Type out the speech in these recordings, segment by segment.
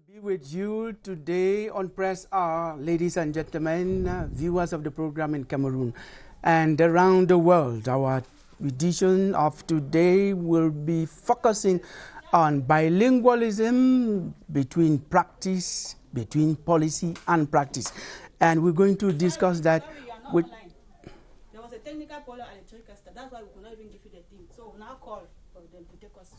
Be with you today on Press Hour, ladies and gentlemen, viewers of the program in Cameroon and around the world. Our edition of today will be focusing on bilingualism between practice, between policy and practice. And we're going to discuss that with... There was a technical problem at the Tricaster. That's why we could not even give you the thing. So we now call for them to take us.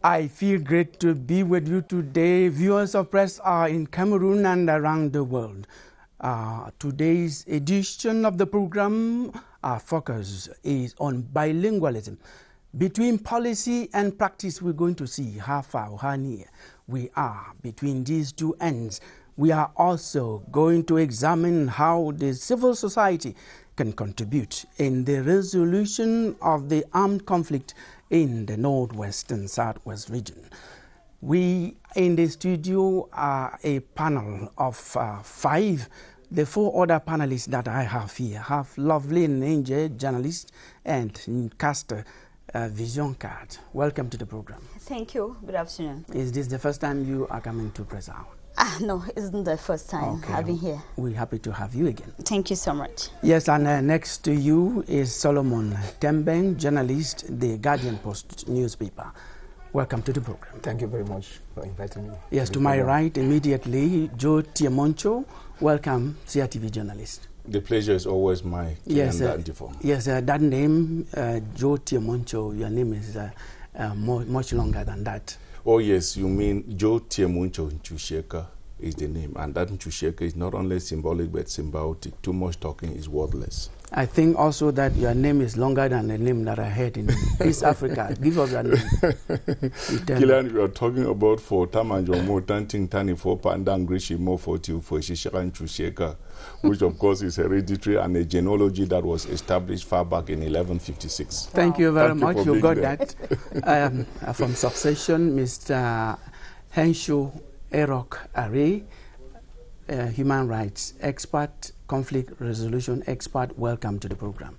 I feel great to be with you today, viewers of Press Hour in Cameroon and around the world. Today's edition of the program, our focus is on bilingualism. Between policy and practice, we're going to see how far or how near we are between these two ends. We are also going to examine how the civil society can contribute in the resolution of the armed conflict in the northwest and southwest region. We in the studio are a panel of 5. The 4 other panelists that I have here have lovely Ninja, journalist, and caster, Vision Card. Welcome to the program. Thank you. Good afternoon. Is this the first time you are coming to Press Hour? No, it isn't the first time I've been here. We're happy to have you again. Thank you so much. Yes, and next to you is Solomon Tembeng, journalist, The Guardian Post newspaper. Welcome to the program. Thank you very much for inviting me. Yes, to my right immediately, Joe Tiemoncho. Welcome, CRTV journalist. The pleasure is always mine. Yes, that name, Joe Tiemoncho, your name is much longer than that. Oh yes, you mean Joe Tiemoncho Nchusheka is the name, and that Nchusheka is not only symbolic but symbiotic. Too much talking is worthless. I think also that your name is longer than the name that I heard in East Africa. Give us that name. Kilian, we are talking about for Tamanjomo, Tanting Tani, for Pandang Grishimo, for Shishakan Chusheka, which of course is hereditary and a genealogy that was established far back in 1156. Thank you very much. You got that. From Succession, Mr. Henshaw Erok Are, human rights expert, conflict resolution expert. Welcome to the program.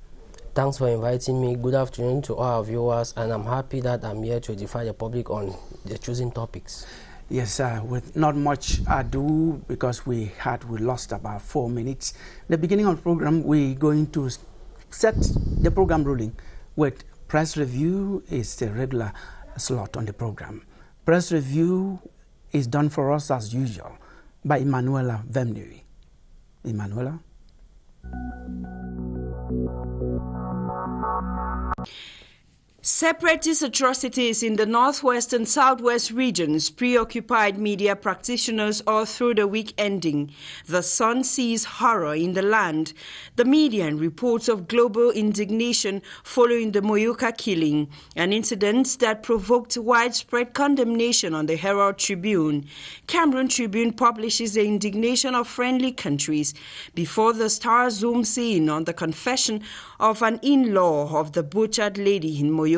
Thanks for inviting me. Good afternoon to all our viewers, and I'm happy that I'm here to edify the public on the chosen topics. Yes, with not much ado, because we lost about 4 minutes. The beginning of the program, we're going to set the program ruling with press review is the regular slot on the program. Press review is done for us as usual by Emanuela Vemnui. Emanuela? Separatist atrocities in the northwest and southwest regions preoccupied media practitioners all through the week ending. The Sun sees horror in the land. The media and reports of global indignation following the Moyoka killing, an incident that provoked widespread condemnation on the Herald Tribune. Cameroon Tribune publishes the indignation of friendly countries before the Star zooms in on the confession of an in-law of the butchered lady in Moyoka.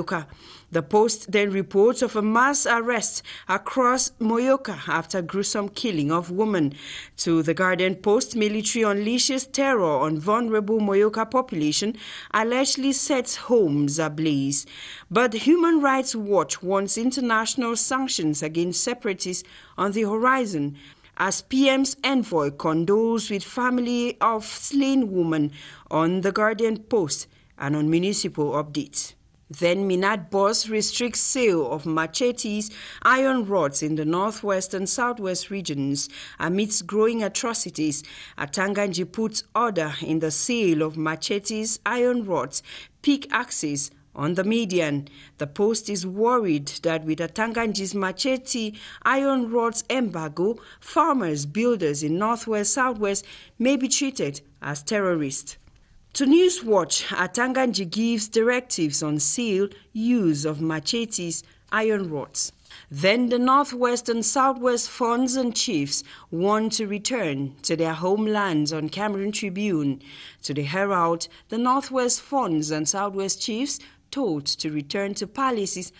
The Post then reports of a mass arrest across Moyoka after gruesome killing of women. To the Guardian Post, military unleashes terror on vulnerable Moyoka population, allegedly sets homes ablaze. But Human Rights Watch wants international sanctions against separatists on the horizon, as PM's envoy condoles with family of slain woman. On the Guardian Post and on municipal updates. Then Minat boss restricts sale of machetes, iron rods in the northwest and southwest regions. Amidst growing atrocities, Atanganji puts order in the sale of machetes, iron rods, pickaxes on the median. The Post is worried that with Atanganji's machete iron rods embargo, farmers, builders in northwest, southwest may be treated as terrorists. To Newswatch, Atanganji gives directives on sale, use of machetes, iron rods. Then the Northwest and Southwest funds and chiefs want to return to their homelands on Cameroon Tribune. To the Herald, the Northwest funds and Southwest chiefs told to return to palaces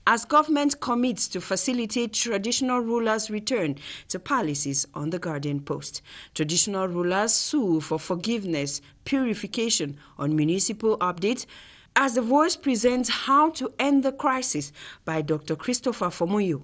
as government commits to facilitate traditional rulers' return to palaces on the Guardian Post. Traditional rulers sue for forgiveness, purification on municipal updates, as The Voice presents How to End the Crisis by Dr. Christopher Fomoyo.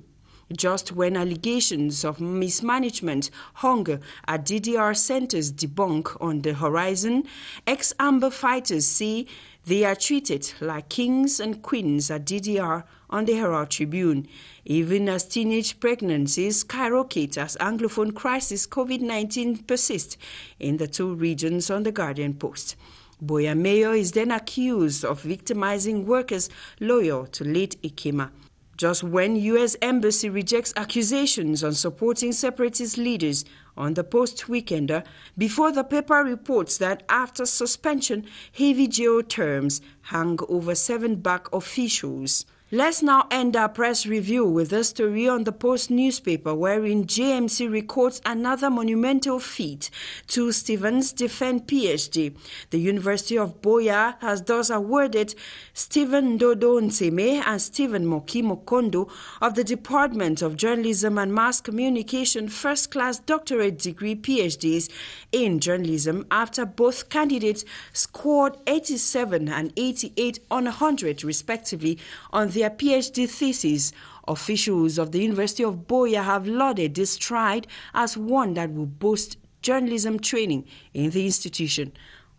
Just when allegations of mismanagement, hunger at DDR centers debunk on the horizon, ex-Amber fighters say they are treated like kings and queens at DDR on the Herald Tribune, even as teenage pregnancies skyrocket as Anglophone crisis COVID-19 persists in the two regions on the Guardian Post. Boya Mayor is then accused of victimizing workers loyal to late Ikema. Just when U.S. Embassy rejects accusations on supporting separatist leaders on the Post Weekender, before the paper reports that after suspension, heavy jail terms hang over 7 BAC officials. Let's now end our press review with a story on the Post newspaper wherein JMC records another monumental feat. 2 students defend PhD. The University of Boya has thus awarded Stephen Dodo Nseme and Stephen Moki Mokondo of the Department of Journalism and Mass Communication first-class doctorate degree PhDs in journalism after both candidates scored 87 and 88 on 100 respectively on their PhD thesis. Officials of the University of Boya have lauded this stride as one that will boost journalism training in the institution.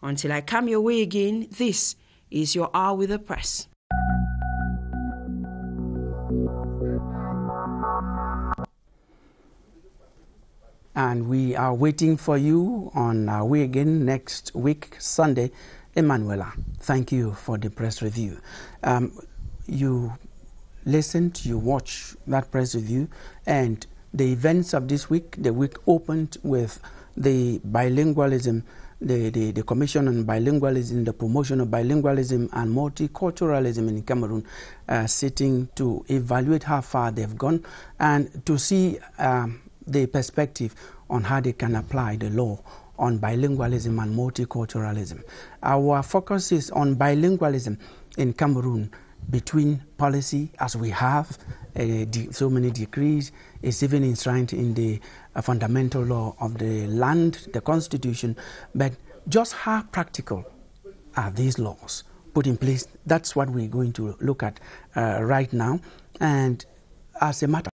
Until I come your way again, this is your Hour with the Press. And we are waiting for you on our way again next week, Sunday. Emanuela, thank you for the press review. You listened, you watched that press review, and the events of this week, the week opened with the bilingualism, the Commission on Bilingualism, the promotion of bilingualism and multiculturalism in Cameroon, sitting to evaluate how far they've gone and to see the perspective on how they can apply the law on bilingualism and multiculturalism. Our focus is on bilingualism in Cameroon between policy, as we have so many degrees. It's even enshrined in the fundamental law of the land, the Constitution. But just how practical are these laws put in place? That's what we're going to look at right now. And as a matter,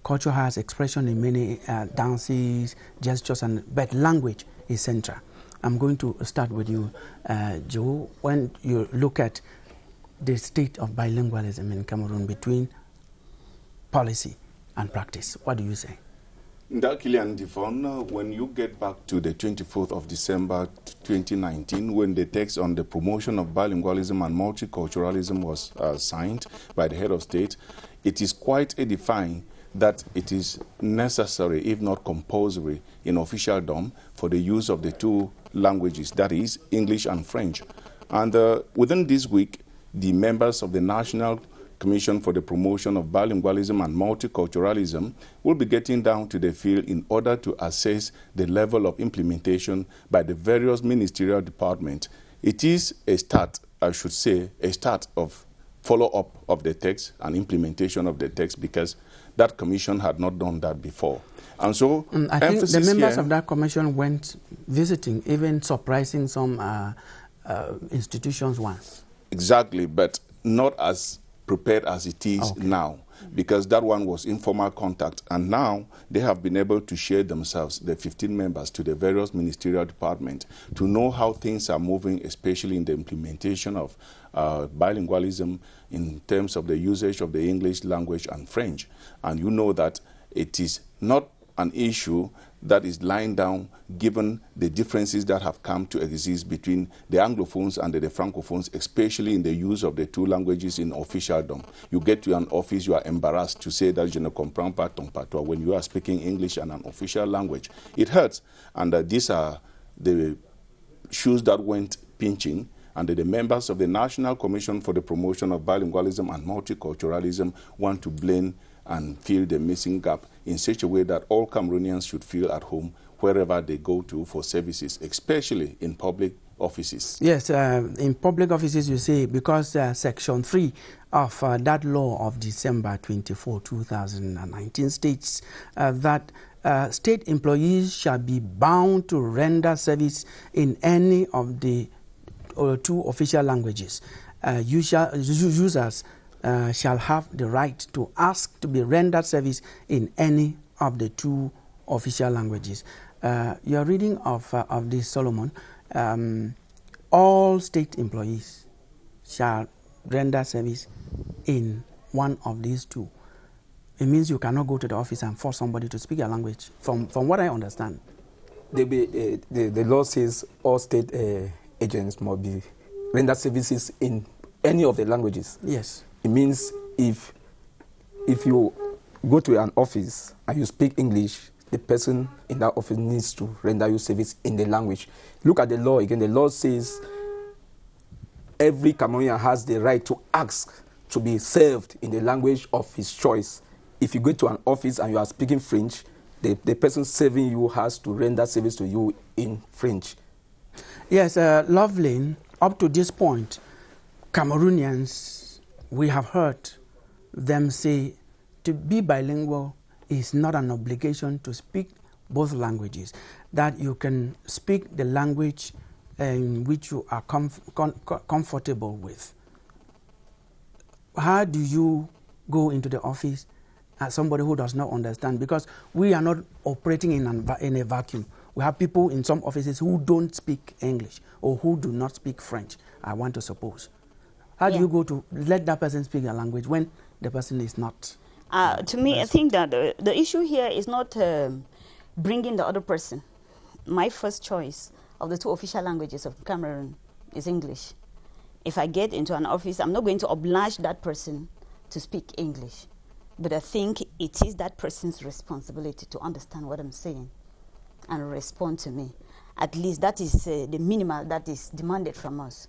culture has expression in many dances, gestures, but language is central. I'm going to start with you, Joe. When you look at the state of bilingualism in Cameroon between policy and practice, what do you say? When you get back to the 24th of December 2019, when the text on the promotion of bilingualism and multiculturalism was signed by the head of state, it is quite edifying that it is necessary, if not compulsory, in officialdom for the use of the 2 languages, that is, English and French. And within this week, the members of the National Commission for the Promotion of Bilingualism and Multiculturalism will be getting down to the field in order to assess the level of implementation by the various ministerial departments. It is a start, I should say, a start of follow-up of the text and implementation of the text, because that commission had not done that before. And so I think the members of that commission went visiting, even surprising some institutions once. Exactly, but not as prepared as it is now. because that one was informal contact. And now they have been able to share themselves, the 15 members, to the various ministerial departments to know how things are moving, especially in the implementation of bilingualism in terms of the usage of the English language and French. And you know that it is not an issue that is lying down given the differences that have come to exist between the Anglophones and the Francophones, especially in the use of the two languages in officialdom. You get to an office, you are embarrassed to say that je ne comprends pas ton patois when you are speaking English and an official language. It hurts, and these are the shoes that went pinching, and the members of the National Commission for the Promotion of Bilingualism and Multiculturalism want to blend and fill the missing gap in such a way that all Cameroonians should feel at home wherever they go to for services, especially in public offices. Yes, in public offices, you say, because Section 3 of that law of December 24, 2019 states that state employees shall be bound to render service in any of the two official languages. Users shall have the right to ask to be rendered service in any of the two official languages. Your reading of this, Solomon, all state employees shall render service in one of these two. It means you cannot go to the office and force somebody to speak a language, from what I understand. The law says all state agents must be render services in any of the languages. Yes. It means if you go to an office and you speak English, the person in that office needs to render you service in the language. Look at the law again. The law says every Cameroonian has the right to ask to be served in the language of his choice. If you go to an office and you are speaking French, the person serving you has to render service to you in French. Yes, Loveline, up to this point, Cameroonians, we have heard them say to be bilingual is not an obligation to speak both languages, that you can speak the language in which you are comfortable with. How do you go into the office as somebody who does not understand? Because we are not operating in a vacuum. We have people in some offices who don't speak English or who do not speak French, I want to suppose. How do you go to let that person speak a language when the person is not? To me, I think that the issue here is not bringing the other person. My first choice of the two official languages of Cameroon is English. If I get into an office, I'm not going to oblige that person to speak English. But I think it is that person's responsibility to understand what I'm saying and respond to me. At least that is the minimal that is demanded from us.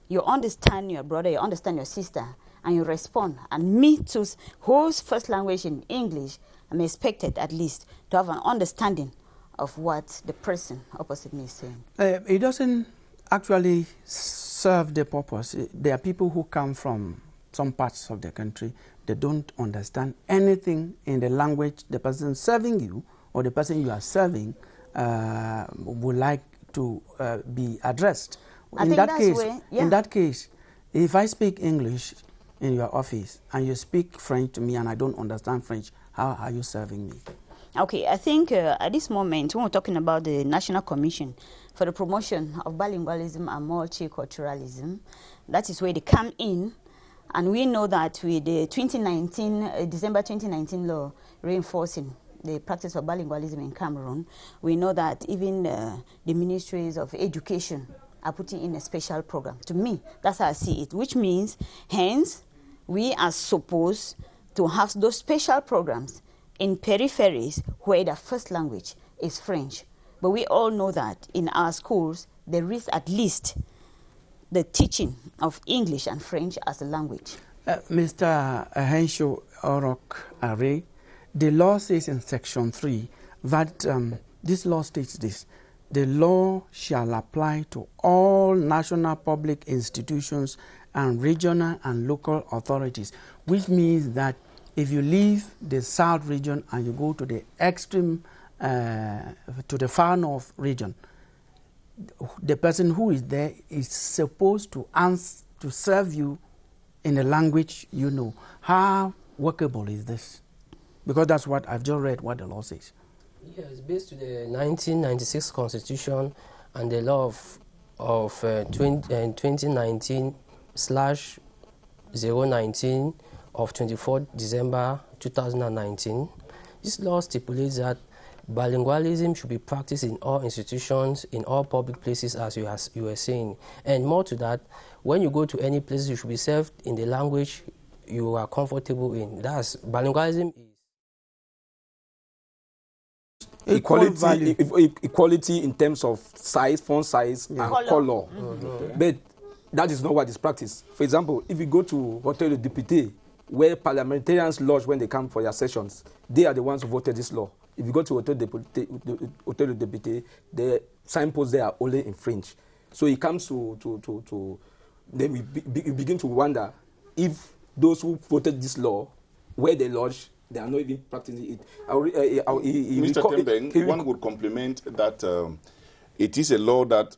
You understand your brother, you understand your sister, and you respond. And me too, whose first language in English, I'm expected at least to have an understanding of what the person opposite me is saying. It doesn't actually serve the purpose. There are people who come from some parts of the country, they don't understand anything in the language the person serving you or the person you are serving would like to be addressed. In that case, if I speak English in your office and you speak French to me and I don't understand French, how are you serving me? Okay, I think at this moment, when we're talking about the National Commission for the Promotion of Bilingualism and Multiculturalism, that is where they come in. And we know that with the December 2019 law reinforcing the practice of bilingualism in Cameroon, we know that even the ministries of education are putting in a special program. To me, that's how I see it, which means, hence, we are supposed to have those special programs in peripheries where the first language is French. But we all know that in our schools, there is at least the teaching of English and French as a language. Mr. Henshaw Orok Are, the law says in Section 3 that this law states this: the law shall apply to all national public institutions and regional and local authorities, which means that if you leave the South region and you go to the extreme, to the far north region, the person who is there is supposed to serve you in the language you know. How workable is this? Because that's what I've just read what the law says. Yes, based to the 1996 Constitution and the law of 2019/019 of 24 December 2019. This law stipulates that bilingualism should be practiced in all institutions, in all public places, as you were saying. And more to that, when you go to any place, you should be served in the language you are comfortable in. That's bilingualism. Equality in terms of size, font size, and color. But that is not what is practiced. For example, if you go to Hotel de Député, where parliamentarians lodge when they come for their sessions, they are the ones who voted this law. If you go to Hotel de Député, the signposts there are only in French. So it comes to then we begin to wonder if those who voted this law, where they lodge, they are not even practicing it. Mr. Tembeng, one would compliment that it is a law that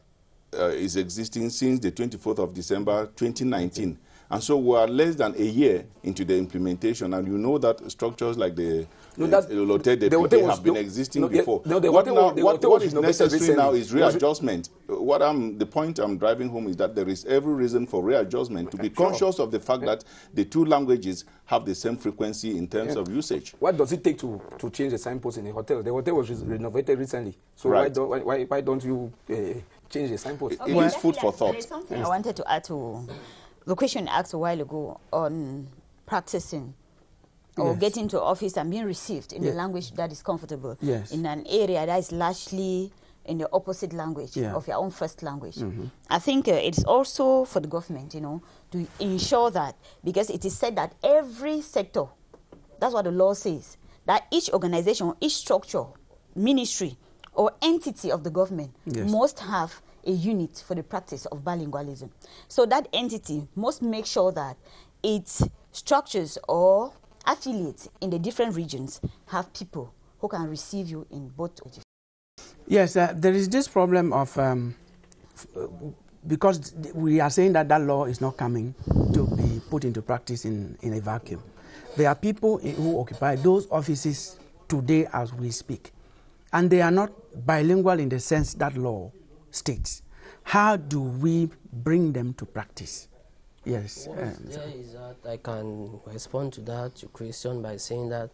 is existing since the 24th of December 2019. And so we are less than a year into the implementation, and you know that structures like the Lotte have been existing before. What is necessary now is readjustment. The point I'm driving home is that there is every reason for readjustment, to be conscious of the fact that the two languages have the same frequency in terms of usage. What does it take to change the signpost in a hotel? The hotel was renovated recently, so why don't you change the signpost? It is food for thought. There's something I wanted to add to the question asked a while ago on practicing or getting to office and being received in a language that is comfortable in an area that is largely in the opposite language of your own first language. I think it's also for the government, to ensure that, because it is said that every sector, that's what the law says, that each organization, each structure, ministry, or entity of the government must have a unit for the practice of bilingualism. So that entity must make sure that its structures or affiliates in the different regions have people who can receive you in both languages. Yes, there is this problem of, because we are saying that law is not coming to be put into practice in a vacuum. There are people who occupy those offices today as we speak, and they are not bilingual in the sense that law states. How do we bring them to practice? Yes. I can respond to that question by saying that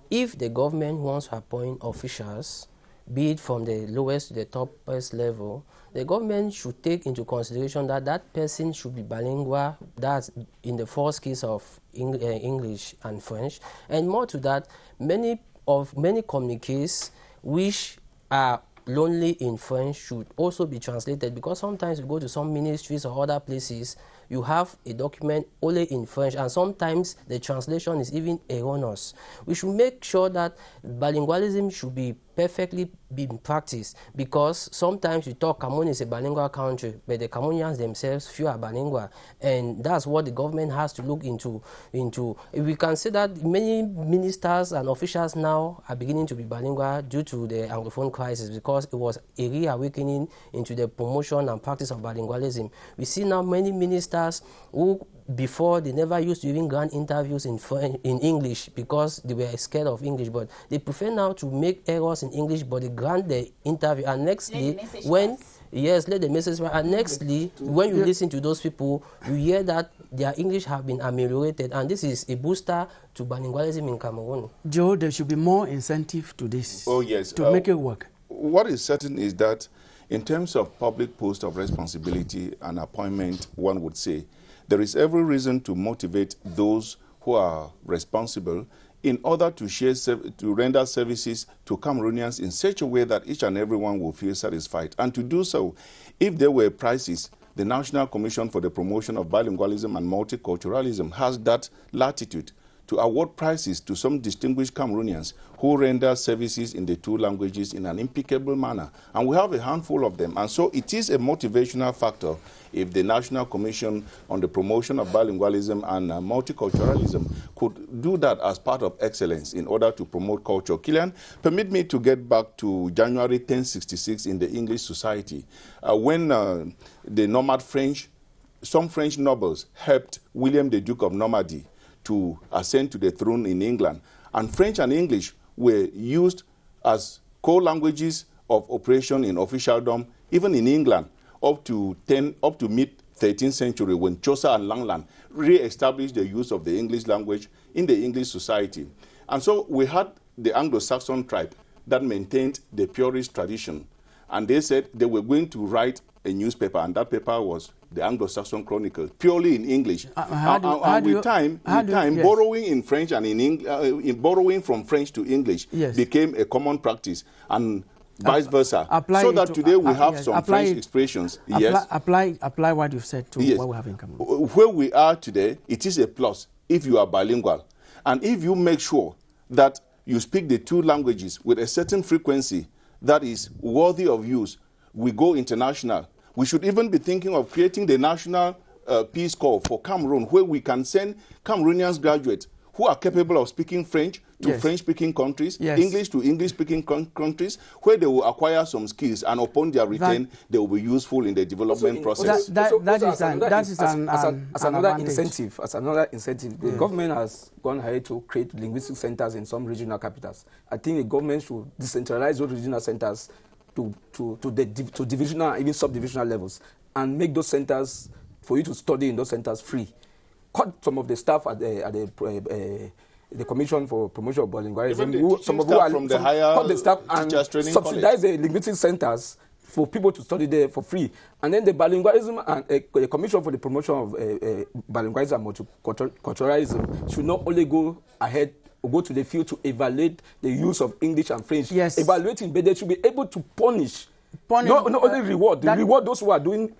if the government wants to appoint officials, be it from the lowest to the topest level, the government should take into consideration that that person should be bilingual, that's in the four skills of English and French. And more to that, many communiques which are lonely in French should also be translated, because sometimes you go to some ministries or other places, you have a document only in French, and sometimes the translation is even erroneous. We should make sure that bilingualism should be perfectly being practiced, because sometimes you talk Cameroon is a bilingual country, but the Cameroonians themselves few are bilingual, and that's what the government has to look into. We can say that many ministers and officials now are beginning to be bilingual due to the Anglophone crisis, because it was a reawakening into the promotion and practice of bilingualism. We see now many ministers who before they never used to even grant interviews in English because they were scared of English, but they prefer now to make errors in English, but they grant the interview, and nextly when let the message pass. And nextly, when you listen to those people, you hear that their English have been ameliorated, and this is a booster to bilingualism in Cameroon. Joe, there should be more incentive to this. Oh yes, to make it work. What is certain is that in terms of public post of responsibility and appointment, one would say there is every reason to motivate those who are responsible in order to render services to Cameroonians in such a way that each and everyone will feel satisfied. And to do so, if there were prizes, the National Commission for the Promotion of Bilingualism and Multiculturalism has that latitude to award prizes to some distinguished Cameroonians who render services in the two languages in an impeccable manner. And we have a handful of them. And so it is a motivational factor if the National Commission on the Promotion of Bilingualism and Multiculturalism could do that as part of excellence in order to promote culture. Killian, permit me to get back to January 1066 in the English Society, when the nomad French, some French nobles helped William the Duke of Normandy to ascend to the throne in England. And French and English were used as co-languages of operation in officialdom, even in England, up to mid-13th century, when Chaucer and Langland re-established the use of the English language in the English society. And so we had the Anglo-Saxon tribe that maintained the purist tradition. And they said they were going to write a newspaper, and that paper was the Anglo-Saxon Chronicle, purely in English. With time, borrowing in French and borrowing from French to English became a common practice, and vice versa. So that today we have some French expressions. Apply what you've said to what we have in Cameroon. Where we are today, it is a plus if you are bilingual. And if you make sure that you speak the two languages with a certain frequency that is worthy of use, we go international. We should even be thinking of creating the National Peace Corps for Cameroon, where we can send Cameroonians graduates who are capable of speaking French to French-speaking countries, English to English-speaking countries, where they will acquire some skills, and upon their return, they will be useful in the development process. As another incentive, the government has gone ahead to create linguistic centers in some regional capitals. I think the government should decentralize those regional centers to divisional, even subdivisional levels, and make those centers, for you to study in those centers, free. Cut some of the staff at the Commission for Promotion of Bilingualism, some of who are from the higher cut the staff and subsidize the linguistic centers for people to study there for free. And then the bilingualism and the Commission for the Promotion of Bilingualism and Multiculturalism should not only go ahead or go to the field to evaluate the use of English and French. Evaluating, but they should be able to punish. Not only reward, reward those who are doing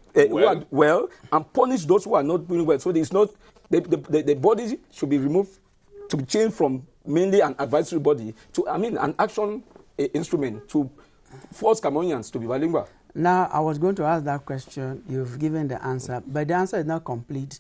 well, and punish those who are not doing well. So there's not the body should be removed, to be changed from mainly an advisory body to an action instrument to force Cameroonians to be bilingual. Now, I was going to ask that question. You've given the answer, but the answer is not complete,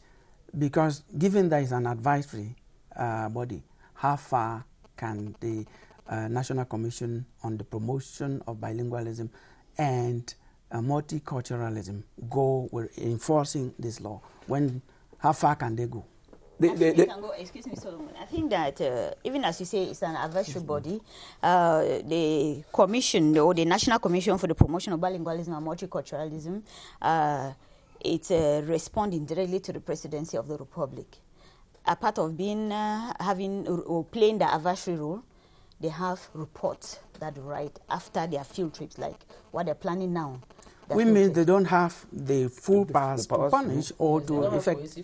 because given that it's an advisory body, how far can the National Commission on the Promotion of Bilingualism and multiculturalism go with enforcing this law? How far can they go? They can go. Excuse me, Solomon. I think that even as you say, it's an advisory body. The commission, or the National Commission for the Promotion of Bilingualism and Multiculturalism, it's responding directly to the Presidency of the Republic. A part of being playing the advisory role, they have reports that write after their field trips, like what they're planning now. We mean they don't have the full powers to punish or to effect.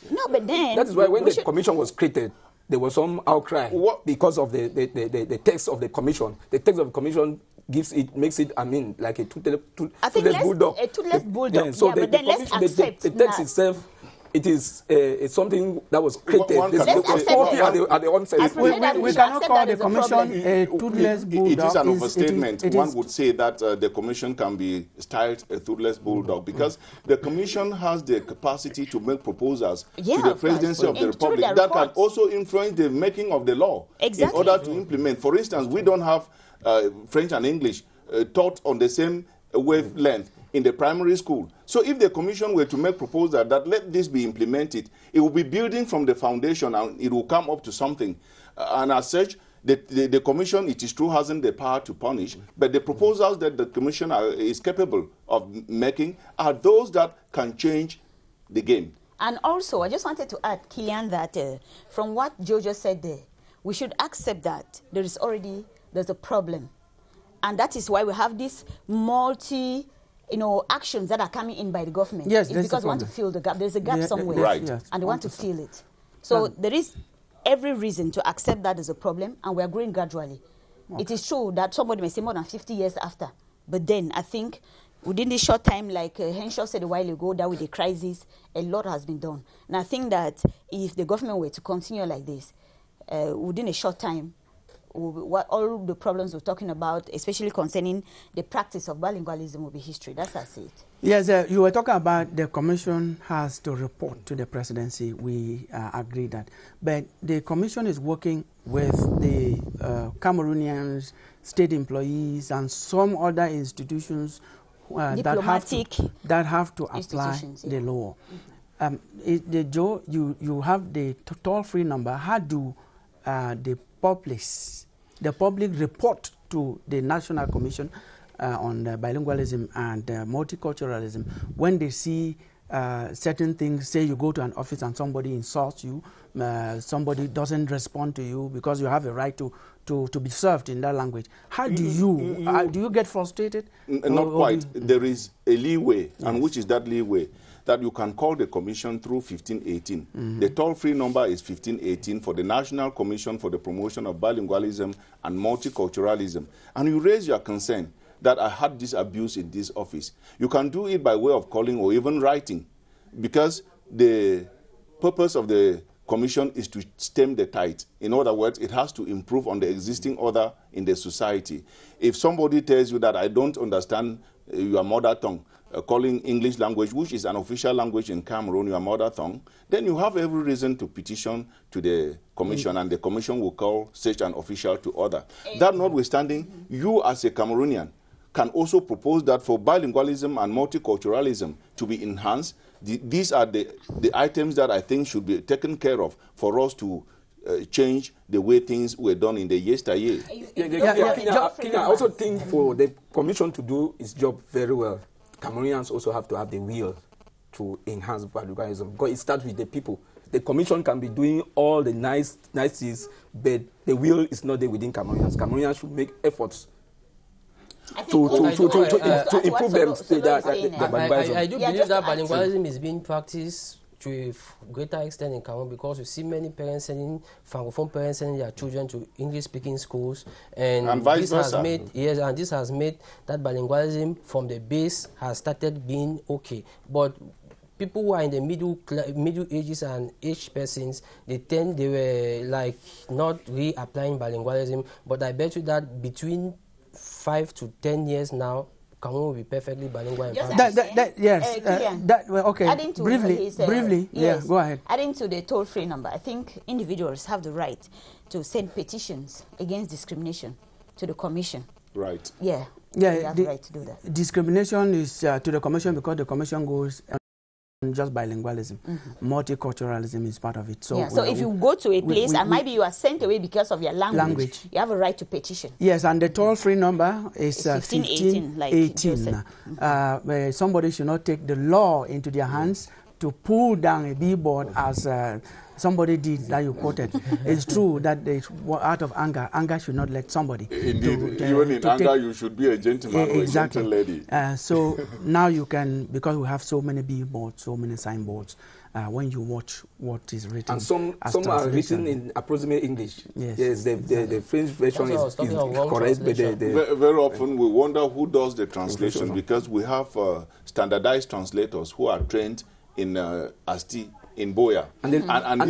No, but then that is why when the commission was created, there was some outcry because of the text of the commission. The text of the commission makes it like a toothless bulldog. A toothless bulldog. So but then let's accept the text itself. It is it's something that was created. We cannot call the commission a toothless bulldog. It is an overstatement. One would say that the commission can be styled a toothless bulldog, because the commission has the capacity to make proposals to the presidency of the republic that can also influence the making of the law in order to implement. For instance, we don't have French and English taught on the same wavelength in the primary school. So if the commission were to make proposal that let this be implemented, it will be building from the foundation and it will come up to something. And as such, the commission, it is true, hasn't the power to punish, but the proposals that the commission is capable of making are those that can change the game. And also, I just wanted to add, Kilian, that from what Joe just said there, we should accept that there's a problem. And that is why we have this actions that are coming in by the government. Yes, it's because we want to fill the gap. There's a gap somewhere, right. And they want to fill it. So there is every reason to accept that there's a problem, and we are growing gradually. Okay. It is true that somebody may say more than 50 years after, but then I think within this short time, like Henshaw said a while ago, that with the crisis, a lot has been done. And I think that if the government were to continue like this, within a short time, what all the problems we're talking about, especially concerning the practice of bilingualism, will be history. That's how I see it. Yes, you were talking about the commission has to report to the presidency. We agree that. But the commission is working with the Cameroonians, state employees, and some other institutions that have to apply the law. Joe, you have the toll-free number. How do the public report to the National Commission on Bilingualism and Multiculturalism when they see certain things? Say you go to an office and somebody insults you, somebody doesn't respond to you because you have a right to be served in that language. How do you get frustrated? Not quite. There is a leeway, and which is that leeway? That you can call the commission through 1518. The toll-free number is 1518 for the National Commission for the Promotion of Bilingualism and Multiculturalism. And you raise your concern that I had this abuse in this office. You can do it by way of calling or even writing, because the purpose of the commission is to stem the tide. In other words, it has to improve on the existing order in the society. If somebody tells you that I don't understand your mother tongue, calling English language, which is an official language in Cameroon, your mother tongue, then you have every reason to petition to the commission, and the commission will call such an official to order. That notwithstanding, you as a Cameroonian can also propose that for bilingualism and multiculturalism to be enhanced, these are the items that I think should be taken care of for us to change the way things were done in the yesteryear. I also think for the commission to do its job very well, Cameroonians also have to have the will to enhance bilingualism, because it starts with the people. The commission can be doing all the niceties, but the will is not there within Cameroonians. Cameroonians should make efforts to improve them. I do believe that bilingualism is being practiced to a greater extent in Cameroon, because we see many parents sending francophone parents sending their children to English-speaking schools, and this has made this has made that bilingualism from the base has started being okay. But people who are in the middle ages and aged persons, they were like not really applying bilingualism. But I bet you that between 5 to 10 years now, Cameroon will be perfectly bilingual. Okay. Briefly, yes, go ahead. Adding to the toll-free number, I think individuals have the right to send petitions against discrimination to the commission. Right. Yeah. They have the right to do that. Discrimination is to the commission because the commission goes just bilingualism. Multiculturalism is part of it. So, so if you go to a place and maybe you are sent away because of your language, you have a right to petition. Yes, and the toll-free number is 1518. Somebody should not take the law into their hands to pull down a billboard as somebody did that you quoted. It's true that out of anger should not let somebody. Indeed, even in anger, you should be a gentleman or a gentle lady. So now you can, because we have so many billboards, so many signboards, when you watch what is written. And some are written in approximate English. Yes, the French version is correct. But very often we wonder who does the translation, because we have standardized translators who are trained in ASTI, in Boya. And these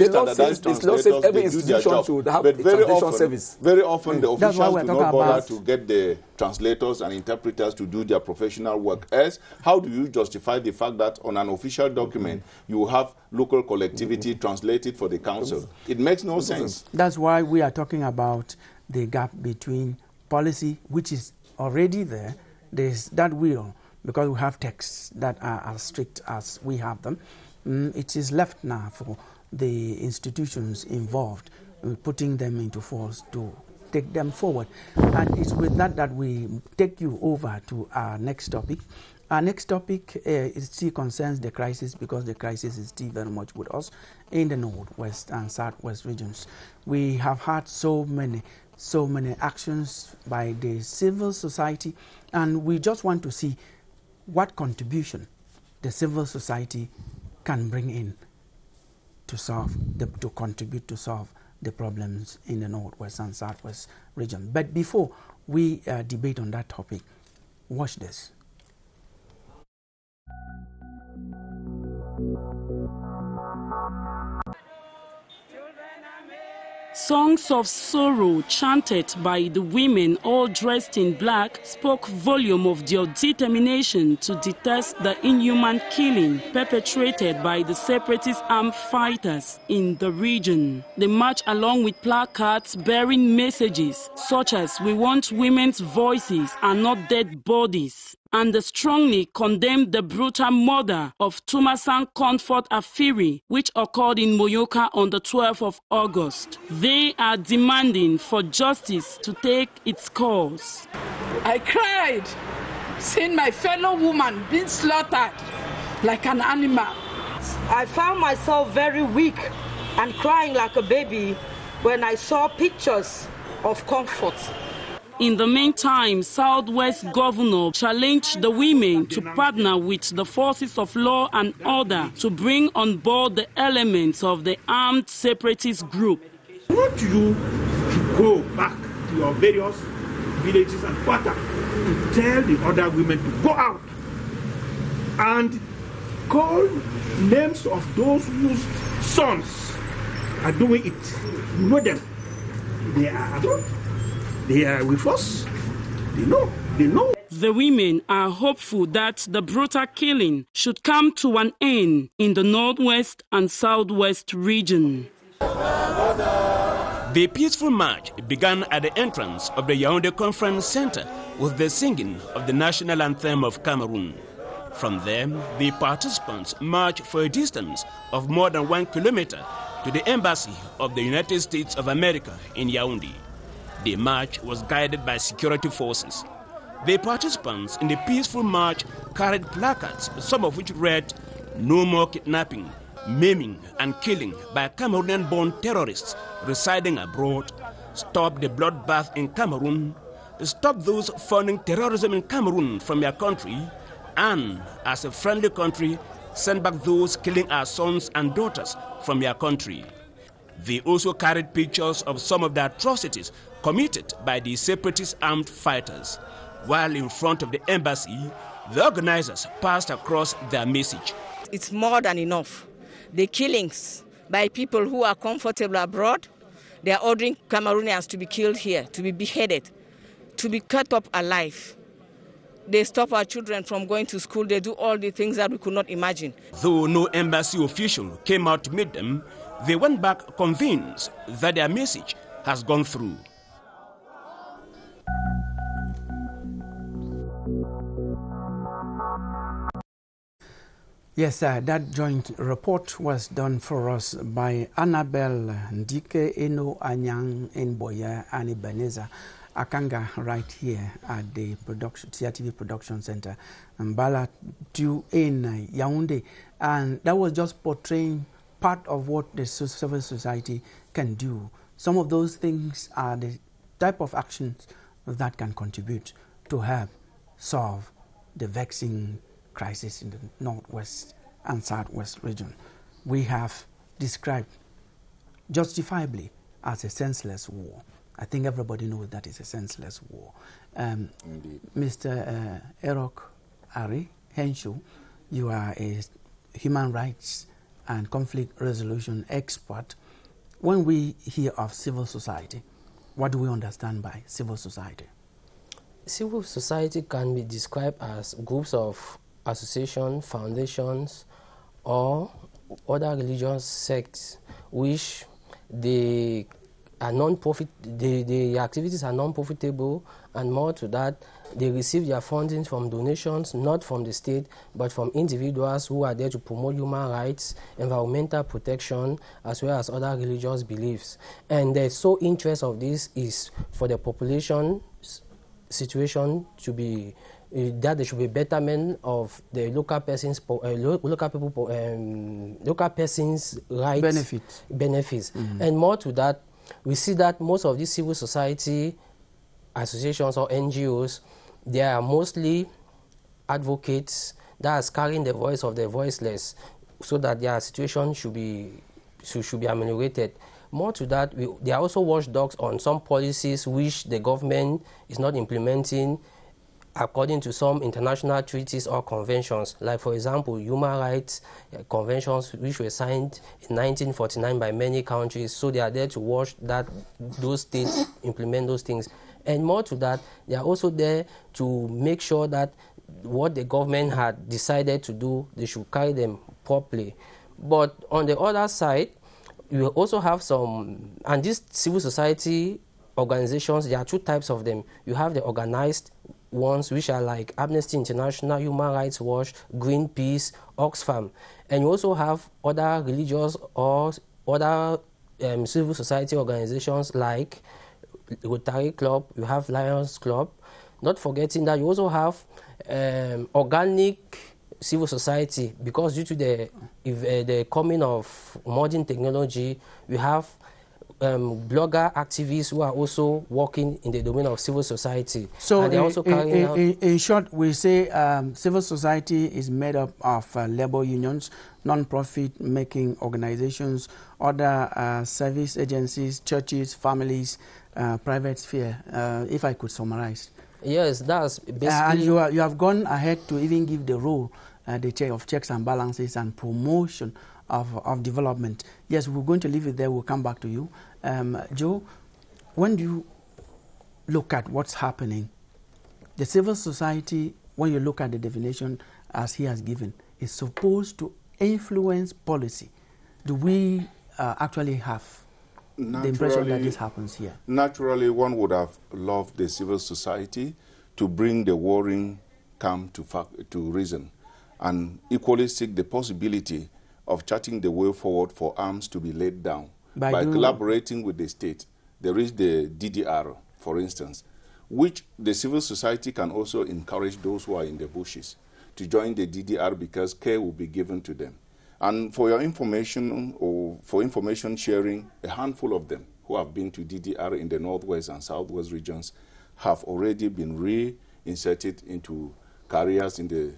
standardized translators, they do their job. But very often the officials do not bother to get the translators and interpreters to do their professional work. Else, how do you justify the fact that on an official document you have local collectivity translated for the council? It makes no sense. That's why we are talking about the gap between policy, which is already there. There's that will, because we have texts that are as strict as we have them. It is left now for the institutions involved, putting them into force to take them forward. And it's with that that we take you over to our next topic. Our next topic still concerns the crisis, because the crisis is still very much with us in the northwest and southwest regions. We have had so many actions by the civil society, and we just want to see what contribution the civil society can bring in to contribute to solve the problems in the northwest and southwest region. But before we debate on that topic, watch this. Songs of sorrow chanted by the women, all dressed in black, spoke volume of their determination to detest the inhuman killing perpetrated by the separatist armed fighters in the region. They marched along with placards bearing messages such as "We want women's voices and not dead bodies," and strongly condemned the brutal murder of Tumasan Comfort Afiri, which occurred in Moyoka on the 12th of August. They are demanding for justice to take its course. I cried, seeing my fellow woman being slaughtered like an animal. I found myself very weak and crying like a baby when I saw pictures of Comfort. In the meantime, Southwest Governor challenged the women to partner with the forces of law and order to bring on board the elements of the armed separatist group. I want you to go back to your various villages and quarters to tell the other women to go out and call names of those whose sons are doing it. You know them. They are abroad. They are with us. They know. They know. The women are hopeful that the brutal killing should come to an end in the Northwest and Southwest region. The peaceful march began at the entrance of the Yaoundé Conference Center with the singing of the national anthem of Cameroon. From there, the participants marched for a distance of more than 1 kilometer to the embassy of the United States of America in Yaoundé. The march was guided by security forces. The participants in the peaceful march carried placards, some of which read, "No more kidnapping, maiming and killing by Cameroonian-born terrorists residing abroad. Stop the bloodbath in Cameroon. Stop those funding terrorism in Cameroon from your country. And, as a friendly country, send back those killing our sons and daughters from your country." They also carried pictures of some of the atrocities committed by the separatist armed fighters. While in front of the embassy, the organizers passed across their message. It's more than enough. The killings by people who are comfortable abroad, they are ordering Cameroonians to be killed here, to be beheaded, to be cut up alive. They stop our children from going to school. They do all the things that we could not imagine. Though no embassy official came out to meet them, they went back convinced that their message has gone through. Yes, that joint report was done for us by Annabelle Ndike Eno Anyang Nboya and Ebenezer Akanga right here at the CRTV Production Center in Balatu in Yaoundé. And that was just portraying part of what the civil society can do. Some of those things are the type of actions that can contribute to help solve the vexing crisis in the Northwest and Southwest region. We have described justifiably as a senseless war. I think everybody knows that it's a senseless war. Mr. Erok Ari Henshu, you are a human rights and conflict resolution expert. When we hear of civil society, what do we understand by civil society? Civil society can be described as groups of associations, foundations, or other religious sects which they are non-profit, the activities are non-profitable, and more to that, they receive their funding from donations, not from the state, but from individuals who are there to promote human rights, environmental protection, as well as other religious beliefs. And the sole interest of this is for the population situation to be that there should be betterment of the local person's local person's rights benefits. Mm-hmm. And more to that, we see that most of these civil society associations or NGOs, they are mostly advocates that are carrying the voice of the voiceless, so that their situation should be ameliorated. More to that, they are also watchdogs on some policies which the government is not implementing according to some international treaties or conventions, like, for example, human rights conventions which were signed in 1949 by many countries. So they are there to watch that those states implement those things. And more to that, they are also there to make sure that what the government had decided to do, they should carry them properly. But on the other side, you also have some, and these civil society organizations, there are two types of them. You have the organized ones which are like Amnesty International, Human Rights Watch, Greenpeace, Oxfam. And you also have other religious or other civil society organizations like Rotary Club, you have Lions Club. Not forgetting that you also have organic civil society, because due to the coming of modern technology, we have blogger activists who are also working in the domain of civil society. So and they're also carrying out in short, we say civil society is made up of labor unions, non-profit making organizations, other service agencies, churches, families, private sphere, if I could summarize. Yes, that's basically... and you have gone ahead to even give the role of checks and balances and promotion of development. Yes, we're going to leave it there. We'll come back to you. Joe, when do you look at what's happening? The civil society, when you look at the definition as he has given, is supposed to influence policy. Do we actually have the impression that this happens here? Naturally, one would have loved the civil society to bring the warring camp to reason, and equally seek the possibility of charting the way forward for arms to be laid down by collaborating with the state. There is the DDR, for instance, which the civil society can also encourage those who are in the bushes to join the DDR because care will be given to them. And for your information, or for information sharing, a handful of them who have been to DDR in the Northwest and Southwest regions have already been reinserted into careers in the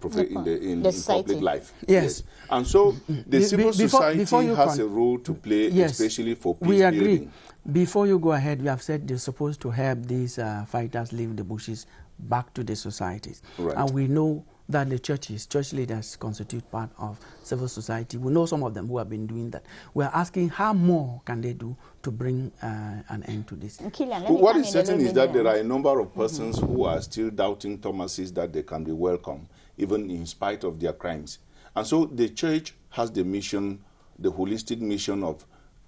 public life. Yes. And so the civil society has a role to play, especially for peace building. We agree. Before you go ahead, we have said they're supposed to help these fighters leave the bushes back to the societies. Right. And we know that the church leaders constitute part of civil society. We know some of them who have been doing that. We're asking how more can they do to bring an end to this? What is certain is that there are a number of persons who are still doubting Thomases that they can be welcome, even in spite of their crimes. And so the church has the mission, the holistic mission of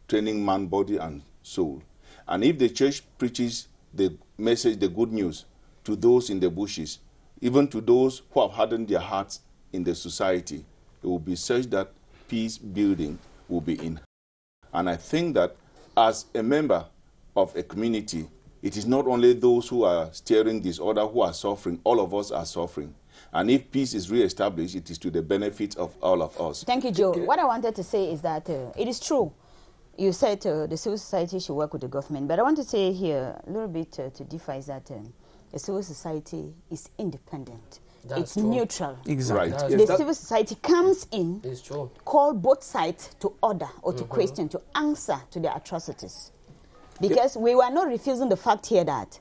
training man, body, and soul. And if the church preaches the message, the good news, to those in the bushes, even to those who have hardened their hearts in the society, it will be such that peace building will be in. And I think that as a member of a community, it is not only those who are steering disorder who are suffering, all of us are suffering. And if peace is re-established, it is to the benefit of all of us. Thank you, Joe. What I wanted to say is that it is true. You said the civil society should work with the government. But I want to say here a little bit to differ is that the civil society is independent. It's neutral. Exactly. Right. The civil society comes in, call both sides to order or to question, to answer to their atrocities. Because we were not refusing the fact here that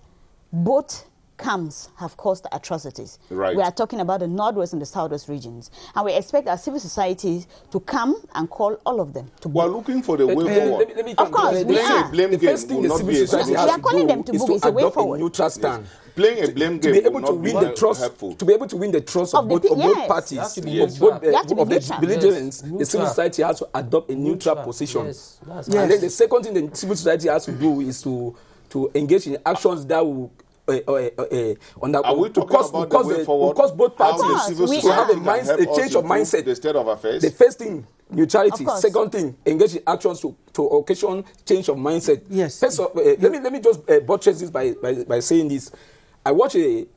both camps have caused atrocities. Right. We are talking about the Northwest and the Southwest regions. And we expect our civil society to come and call all of them to book. We're looking for the way forward. Of course, we are. The first thing the civil society we are calling them to book. It's a way forward. Neutral stand. Playing a blame game to be able to win the trust, helpful. to be able to win the trust of both parties, of the belligerents, the civil society has to adopt a neutral position. And then the second thing the civil society has to do is to engage in actions that will cause both parties to have a change of mindset. The state of affairs. The first thing, neutrality. Second thing, engage in actions to occasion change of mindset. Yes. First, let me just buttress this by saying this. I watched an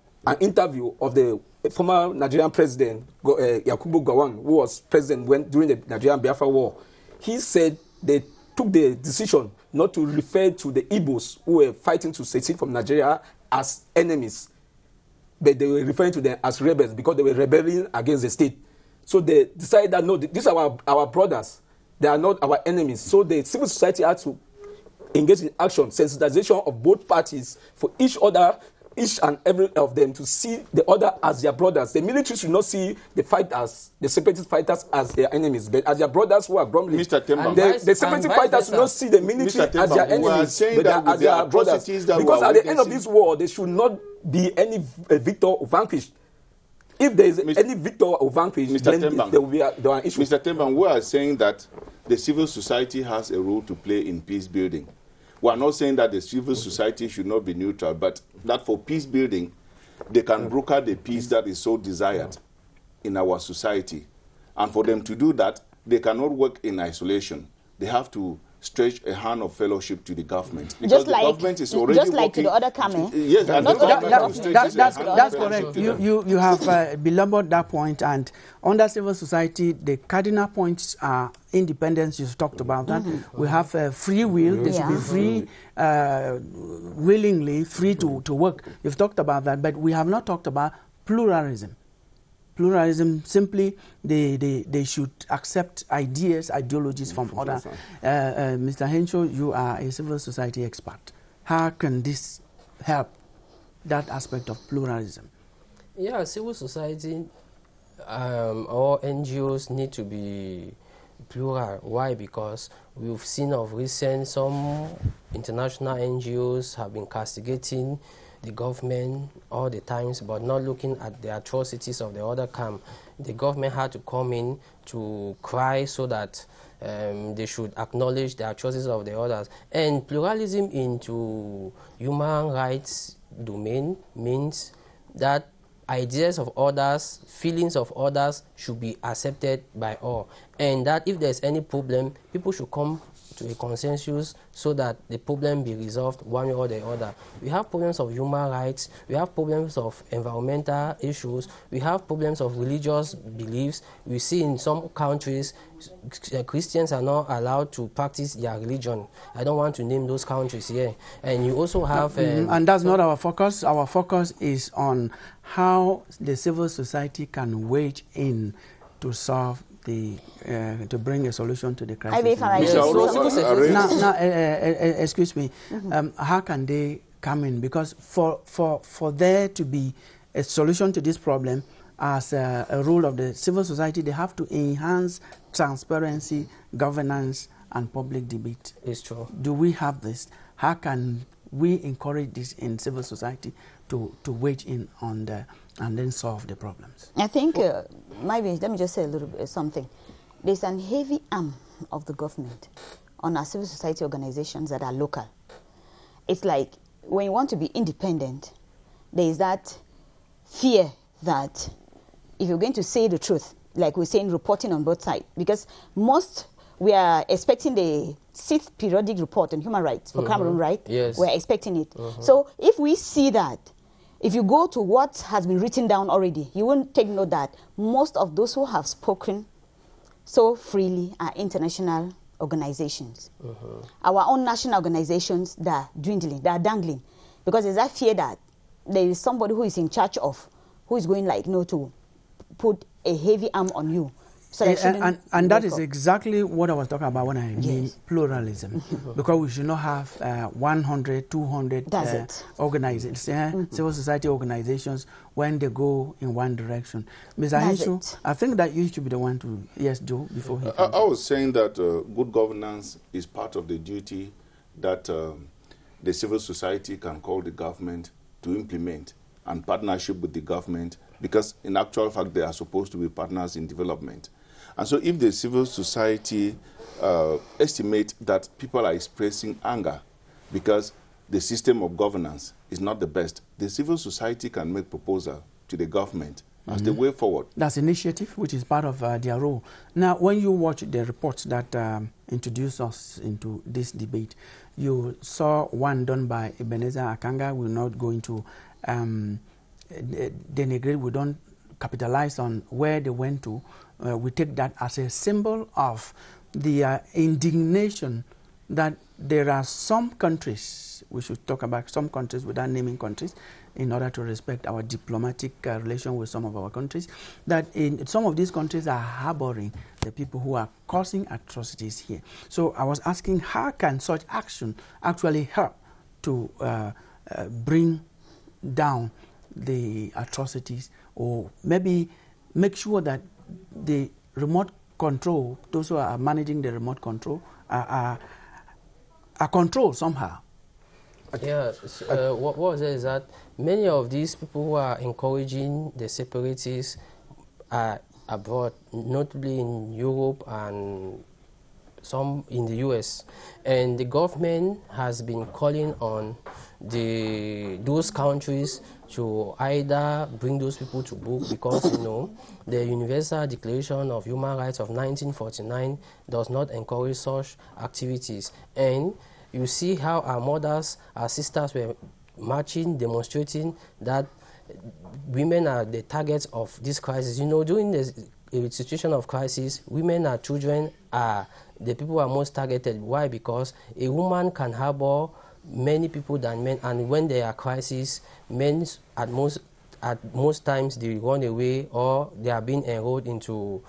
interview of the former Nigerian president, Yakubu Gowon, who was president during the Nigerian Biafra War. He said they took the decision not to refer to the Igbos who were fighting to secede from Nigeria as enemies, but they were referring to them as rebels because they were rebelling against the state. So they decided that no, these are our brothers. They are not our enemies. So the civil society had to engage in action, sensitization of both parties for each and every of them to see the other as their brothers. The military should not see the separatist fighters as their enemies, but as their brothers who are grumbling. Mr. Temba, the separatist fighters should not see the military as their enemies, but as their brothers. Because at the end of this war, there should not be any victor or vanquished. If there is any victor or vanquished, then there will be an issue. Mr. Temba, we are saying that the civil society has a role to play in peace building. We are not saying that the civil society should not be neutral, but that for peace building, they can broker the peace that is so desired in our society. And for them to do that, they cannot work in isolation. They have to stretch a hand of fellowship to the government. Because the government is already just like to the other camel. Yes, and that's correct. You have belabored that point, and under civil society, the cardinal points are independence. You've talked about that. We have free will. They should be free, willingly free to work. You've talked about that, but we have not talked about pluralism. Pluralism, simply, they should accept ideas, ideologies from other. Mr. Henshaw, you are a civil society expert. How can this help that aspect of pluralism? Yeah, civil society or NGOs need to be plural. Why? Because we've seen of recent some international NGOs have been castigating the government all the times, but not looking at the atrocities of the other camp. The government had to come in to cry so that they should acknowledge the atrocities of the others. And pluralism into human rights domain means that ideas of others, feelings of others should be accepted by all. And that if there's any problem, people should come to a consensus so that the problem be resolved one way or the other. We have problems of human rights, we have problems of environmental issues, we have problems of religious beliefs. We see in some countries Christians are not allowed to practice their religion. I don't want to name those countries here. And you also have... and that's not our focus. Our focus is on how the civil society can wage in to solve to bring a solution to the crisis. Excuse me. How can they come in? Because for there to be a solution to this problem, as a role of the civil society, they have to enhance transparency, governance, and public debate. It's true. Do we have this? How can we encourage this in civil society to wage in on the and then solve the problems? I think, maybe, let me just say a little bit something. There's an heavy arm of the government on our civil society organizations that are local. It's like when you want to be independent, there is that fear that if you're going to say the truth, like we're saying, reporting on both sides, because we are expecting the 6th periodic report on human rights for Cameroon, right? Yes. We're expecting it. So if we see that, if you go to what has been written down already, you won't take note that most of those who have spoken so freely are international organizations. Our own national organizations, they are dwindling, they are dangling. Because there's that fear that there is somebody who is in charge of, who is going to put a heavy arm on you. So and that is exactly what I was talking about when I mean pluralism. Because we should not have 100, 200 organizations, civil society organizations when they go in one direction. Mr. Henshaw, I think that you should be the one to, yes, Joe, before he I was saying that good governance is part of the duty that the civil society can call the government to implement, and partnership with the government, because in actual fact they are supposed to be partners in development. And so if the civil society estimate that people are expressing anger because the system of governance is not the best, the civil society can make proposal to the government as the way forward. That's initiative, which is part of their role. Now, when you watch the reports that introduced us into this debate, you saw one done by Ebenezer Akanga. We're not going to denigrate, we don't capitalize on where they went to. We take that as a symbol of the indignation that there are some countries, we should talk about some countries without naming countries, in order to respect our diplomatic relation with some of our countries, that in some of these countries are harboring the people who are causing atrocities here. So I was asking, how can such action actually help to bring down the atrocities, or maybe make sure that the remote control, those who are managing the remote control, are controlled somehow? Yeah, what was it is that many of these people who are encouraging the separatists are abroad, notably in Europe and some in the US, and the government has been calling on those countries to either bring those people to book, because you know the Universal Declaration of Human Rights of 1949 does not encourage such activities. And you see how our mothers, our sisters were marching, demonstrating that women are the targets of this crisis. You know, during the situation of crisis, women and children are the people who are most targeted. Why? Because a woman can harbor many people than men, and when there are crises, men at most times they run away or they are being enrolled into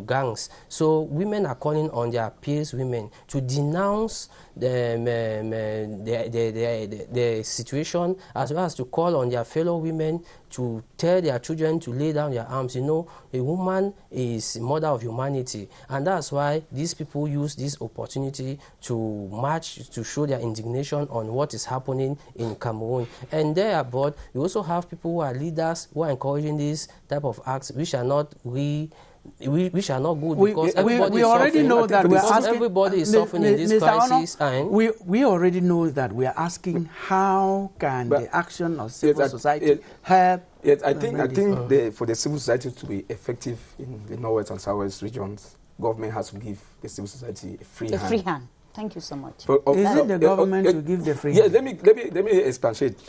gangs. So women are calling on their peers women to denounce the situation, as well as to call on their fellow women to tell their children to lay down their arms. You know, a woman is mother of humanity, and that's why these people use this opportunity to march, to show their indignation on what is happening in Cameroon. And there abroad, you also have people who are leaders who are encouraging this type of acts, which are not good, because we already know that we are asking, everybody is suffering in this crisis. And we already know that we are asking how can the action of civil society help. Yes, I think for the civil society to be effective in the Northwest and Southwest regions, government has to give the civil society a free hand. A free hand. Thank you so much. Is it the government to give the free hand? Let me expatiate.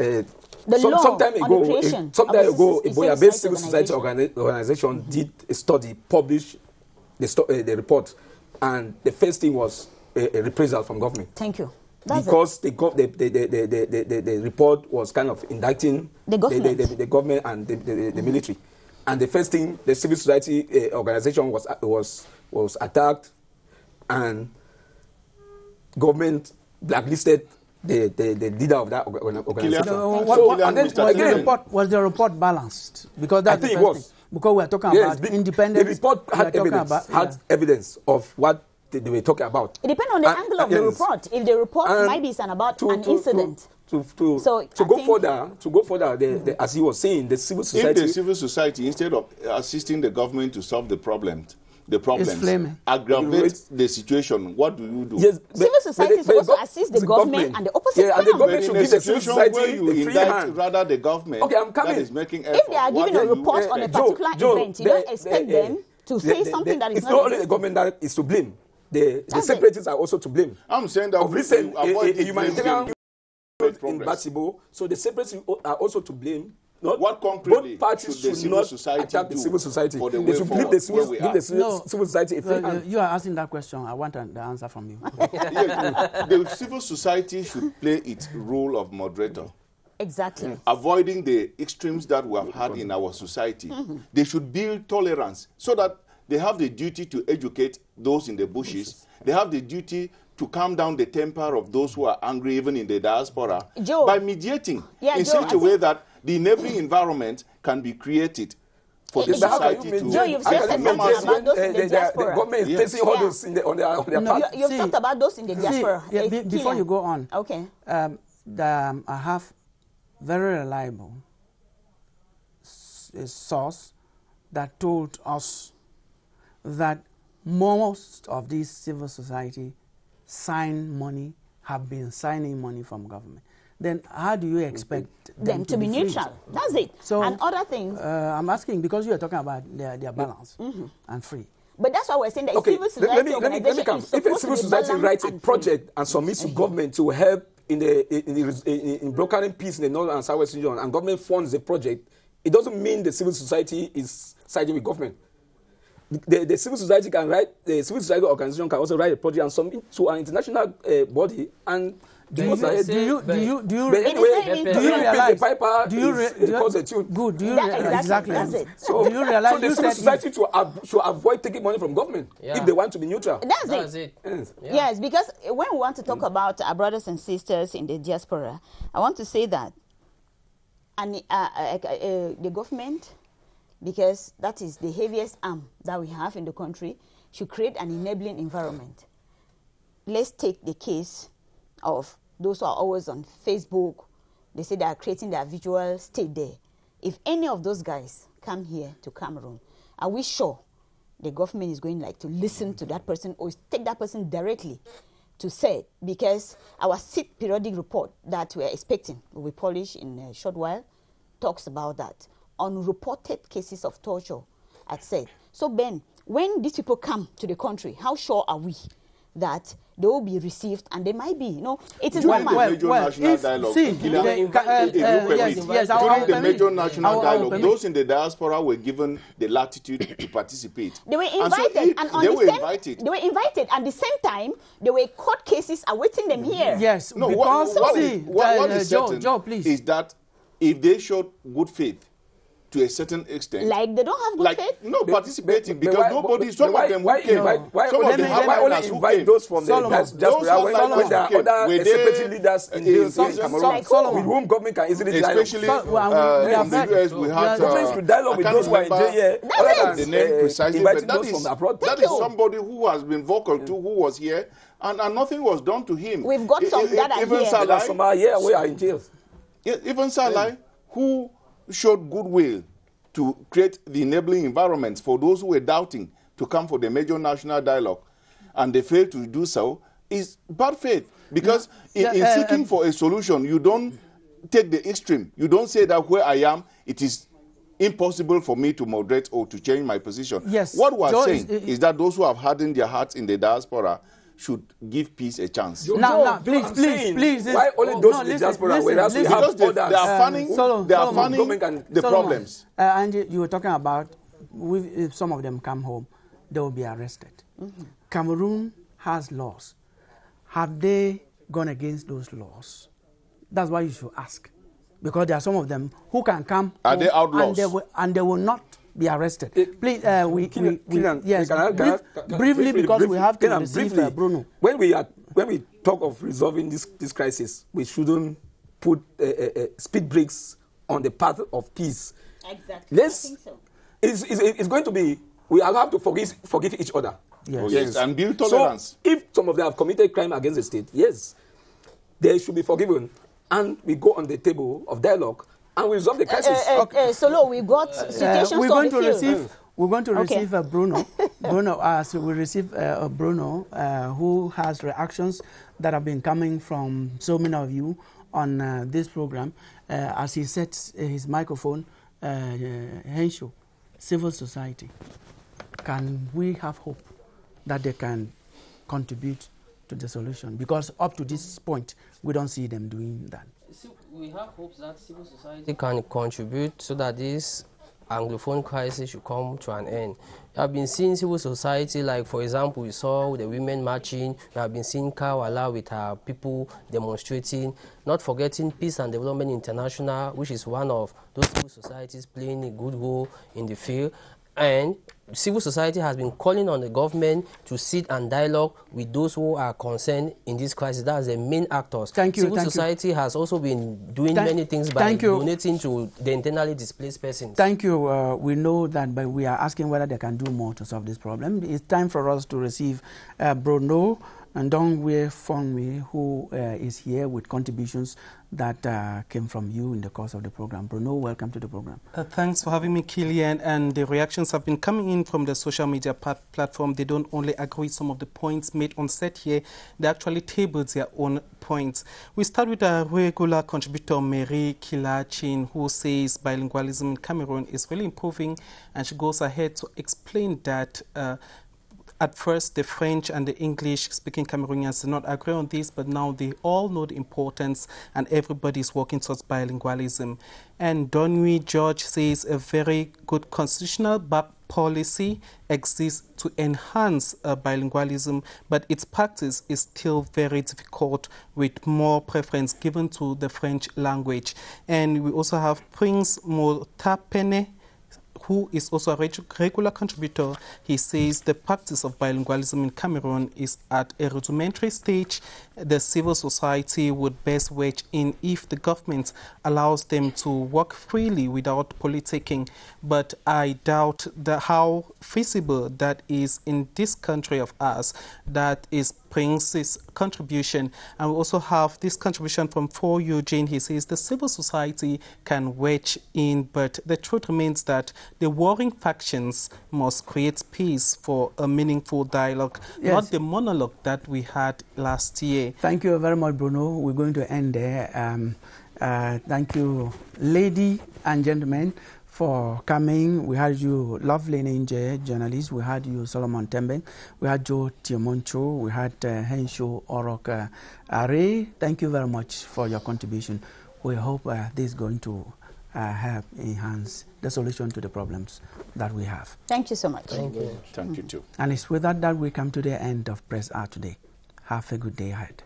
Sometime ago, a Boya-based civil society organization did a study, published the report, and the first thing was a reprisal from government. Thank you. Because the report was kind of indicting the government and the military, and the first thing, the civil society organization was attacked, and government blacklisted the leader of that organization. Was the report balanced? Because that's I think it was. Thing. Because we are talking about independence. The report had evidence of what they were talking about. It depends on the angle of the report. If the report maybe is about an incident. To go further, as he was saying, the civil society. If the civil society, instead of assisting the government to solve the problems aggravate the situation, what do you do? Yes, civil society is supposed to assist the government and the opposite. Yeah, and the government should give the civil society where you indict rather the government that is making effort. If they are giving a report on a particular event, you don't expect them to say something that is it's not only the government that is to blame. The separatists are also to blame. I'm saying that recent humanitarian in Basibo, so the separatists are also to blame. What concretely both parties should not attack the civil society. They should give the civil society a free hand. You are asking that question. I want the answer from you. The civil society should play its role of moderator. Exactly. Avoiding the extremes that we have had in our society. They should build tolerance so that they have the duty to educate those in the bushes. They have the duty to calm down the temper of those who are angry, even in the diaspora, by mediating in such a way that the enabling environment can be created for the society to... Joe, you've said something about those in the diaspora. The government is placing hurdles on their part. You've talked about those in the diaspora. Before you go on, okay. I have very reliable source that told us that most of these civil society have been signing money from government. Then how do you expect them to be neutral? That's it. So, and other things. I'm asking because you are talking about their balance and free. But that's why we're saying that civil society organization is if a civil society writes a project and submits to government to help in brokering peace in the Northern and Southwest region, and government funds the project, it doesn't mean the civil society is siding with government. The civil society can write, the civil society organization can also write a project and submit to an international body, and do you realize? Exactly. That's it. So do you realize? So the civil society should avoid taking money from government if they want to be neutral. That's it. Yes, because when we want to talk about our brothers and sisters in the diaspora, I want to say that, and the government, because that is the heaviest arm that we have in the country, should create an enabling environment. Let's take the case of those who are always on Facebook. They say they are creating their visual state there. If any of those guys come here to Cameroon, are we sure the government is going like to listen to that person or take that person directly to say, because our SIT periodic report that we are expecting will be published in a short while talks about that. Unreported cases of torture, I'd say. So Ben, when these people come to the country, how sure are we that they will be received, and they might be, you know, it is normal. During the major national dialogue, during the major national dialogue, those in the diaspora were given the latitude to participate. They were invited, they were invited. At the same time, there were court cases awaiting them here. Yes, no, because what is certain Joe, please. is that if they showed good faith to a certain extent, like they don't have good faith, no participating, because nobody, some of them who came, why only invite those from the diaspora when there are other separate leaders in Cameroon with whom government can easily dialogue? Especially in the US, we had government should dialogue with those who are in jail here, other than the name precisely, but that is somebody who has been vocal to, who was here, and nothing was done to him. We've got some that are even here. Salai, we are in jail. Even Salai, who showed goodwill to create the enabling environments for those who were doubting to come for the major national dialogue, and they failed to do so, is bad faith. Because in seeking for a solution, you don't take the extreme. You don't say that where I am, it is impossible for me to moderate or to change my position. Yes. What we're saying is that those who have hardened their hearts in the diaspora should give peace a chance. Now, please. Why only those in the diaspora? Whereas we have because they are fanning the problems. And you were talking about if some of them come home, they will be arrested. Cameroon has laws. Have they gone against those laws? That's why you should ask. Because there are some of them who can come Are they outlaws? And they will not be arrested. Please, briefly, because we have to receive Bruno. When we talk of resolving this crisis, we shouldn't put speed brakes on the path of peace. Exactly. I think so. It's going to be, we have to forgive each other. Yes. And build tolerance. So if some of them have committed crime against the state, yes, they should be forgiven, and we go on the table of dialogue and we resolve the crisis. Solo, we got situations we're going to receive Okay. Bruno. So we receive Bruno, who has reactions that have been coming from so many of you on this program. As he sets his microphone, Henshaw, civil society, can we have hope that they can contribute to the solution? Because up to this point, we don't see them doing that. We have hopes that civil society can contribute so that this Anglophone crisis should come to an end. We have been seeing civil society, like for example, we saw the women marching. We have been seeing Kawala with our people demonstrating. Not forgetting Peace and Development International, which is one of those civil societies playing a good role in the field. And civil society has been calling on the government to sit and dialogue with those who are concerned in this crisis. That's the main actors. Civil society has also been doing many things by donating to the internally displaced persons. Thank you. We know that, but we are asking whether they can do more to solve this problem. It's time for us to receive Bruno and Dongwe Fongmi, who is here with contributions that came from you in the course of the program. Bruno, welcome to the program. Thanks for having me, Killian. And the reactions have been coming in from the social media platform. They don't only agree with some of the points made on set here, they actually tabled their own points. We start with a regular contributor, Mary Kilachin, who says bilingualism in Cameroon is really improving, and she goes ahead to explain that at first, the French and the English-speaking Cameroonians did not agree on this, but now they all know the importance and everybody is working towards bilingualism. And Donui George says a very good constitutional policy exists to enhance bilingualism, but its practice is still very difficult with more preference given to the French language. And we also have Prince Motapene, who is also a regular contributor. He says the practice of bilingualism in Cameroon is at a rudimentary stage. The civil society would best wedge in if the government allows them to work freely without politicking. But I doubt how feasible that is in this country of ours. That is Prince's contribution. And we also have this contribution from For Eugene. He says the civil society can wedge in, but the truth remains that the warring factions must create space for a meaningful dialogue, Yes. not the monologue that we had last year. Thank you very much, Bruno. We're going to end there. Thank you, ladies and gentlemen, for coming. We had you, lovely Ninja journalist. We had you, Solomon Tembeng. We had Joe Tiomoncho. We had Hensho Orok Ray. Thank you very much for your contribution. We hope this is going to help enhance the solution to the problems that we have. Thank you so much. Thank you. Thank you too. And it's with that we come to the end of Press Hour today. Have a good day ahead.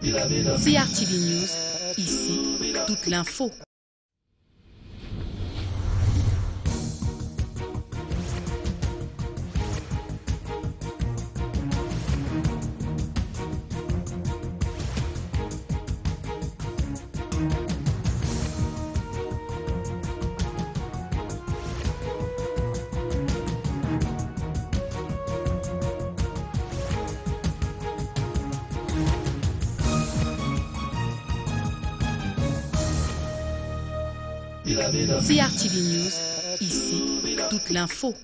CRTV News, ici, toute l'info. CRTV News, ici, toute l'info.